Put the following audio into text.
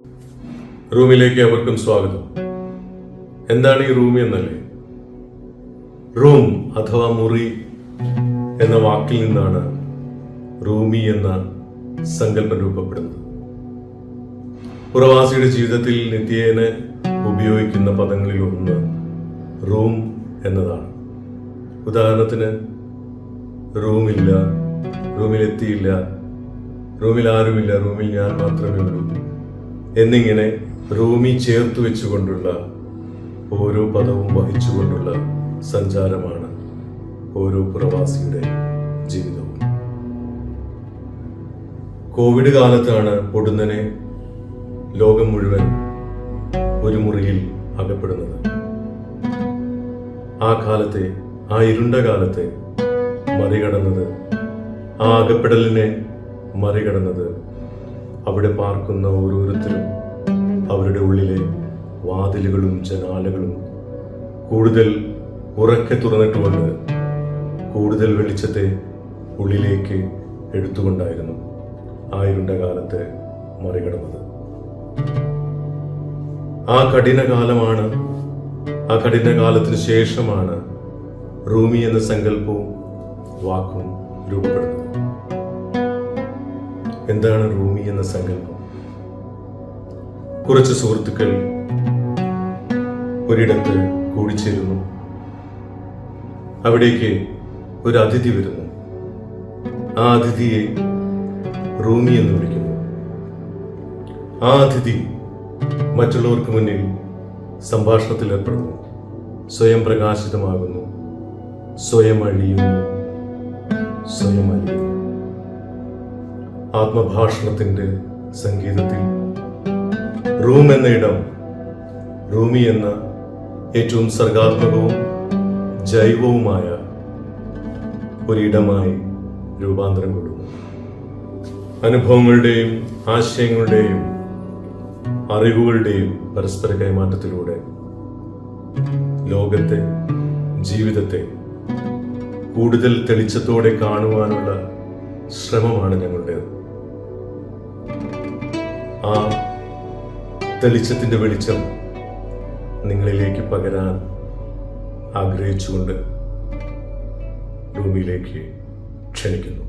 റൂമിലേക്ക് അവർക്കും സ്വാഗതം. എന്താണ് ഈ റൂം എന്നല്ലേ? റൂം അഥവാ മുറി എന്ന വാക്കിൽ നിന്നാണ് റൂമി എന്ന സങ്കല്പം രൂപപ്പെടുന്നത്. പ്രവാസിയുടെ ജീവിതത്തിൽ നിത്യേന ഉപയോഗിക്കുന്ന പദങ്ങളിൽ ഒന്ന് റൂം എന്നതാണ്. ഉദാഹരണത്തിന്, റൂമില്ല, റൂമിലെത്തിയില്ല, റൂമിൽ ആരുമില്ല, റൂമിൽ ഞാൻ മാത്രമേ ഉള്ളൂ എന്നിങ്ങനെ റൂമി ചേർത്ത് വെച്ചുകൊണ്ടുള്ള ഓരോ പദവും വഹിച്ചുകൊണ്ടുള്ള സഞ്ചാരമാണ് ഓരോ പ്രവാസിയുടെ ജീവിതവും. കോവിഡ് കാലത്താണ് പൊടുന്നനെ ലോകം മുഴുവൻ ഒരു മുറിയിൽ അകപ്പെടുന്നത്. ആ കാലത്തെ, ആ ഇരുണ്ട കാലത്തെ മറികടന്നത്, ആ അകപ്പെടലിനെ മറികടന്നത് അവിടെ പാർക്കുന്ന ഓരോരുത്തരും അവരുടെ ഉള്ളിലെ വാതിലുകളും ജനാലകളും കൂടുതൽ ഉറക്കെ തുറന്നിട്ടുകൊണ്ട് കൂടുതൽ വെളിച്ചത്തെ ഉള്ളിലേക്ക് എടുത്തുകൊണ്ടായിരുന്നു ആ ഇരുണ്ട കാലത്തെ മറികടന്നത്. ആ കഠിനകാലമാണ്, ആ കഠിനകാലത്തിന് ശേഷമാണ് റൂമി എന്ന സങ്കല്പവും വാക്കും രൂപപ്പെടുന്നത്. എന്താണ് റൂമി എന്ന സങ്കല്പം? കുറച്ച് സുഹൃത്തുക്കൾ ഒരിടത്ത് കൂടിച്ചേരുന്നു. അവിടേക്ക് ഒരു അതിഥി വരുന്നു. ആ അതിഥിയെ റൂമി എന്ന് വിളിക്കുന്നു. ആ അതിഥി മറ്റുള്ളവർക്ക് മുന്നിൽ സംഭാഷണത്തിൽ ഏർപ്പെടുന്നു, സ്വയം പ്രകാശിതമാകുന്നു, സ്വയം അഴിയുന്നു, സ്വയം അലിയുന്നു. ആത്മഭാഷണത്തിന്റെ സംഗീതത്തിൽ റൂം എന്ന ഇടം റൂമി എന്ന ഏറ്റവും സർഗാത്മകവും ജൈവവുമായ ഒരിടമായി രൂപാന്തരം കൊള്ളുന്നു. അനുഭവങ്ങളുടെയും ആശയങ്ങളുടെയും അറിവുകളുടെയും പരസ്പര കൈമാറ്റത്തിലൂടെ ലോകത്തെ, ജീവിതത്തെ കൂടുതൽ തെളിച്ചത്തോടെ കാണുവാനുള്ള ശ്രമമാണ് ഞങ്ങളുടേത്. ആ തെളിച്ചത്തിന്റെ വെളിച്ചം നിങ്ങളിലേക്ക് പകരാൻ ആഗ്രഹിച്ചുകൊണ്ട് റൂമിലേക്ക് ക്ഷണിക്കുന്നു.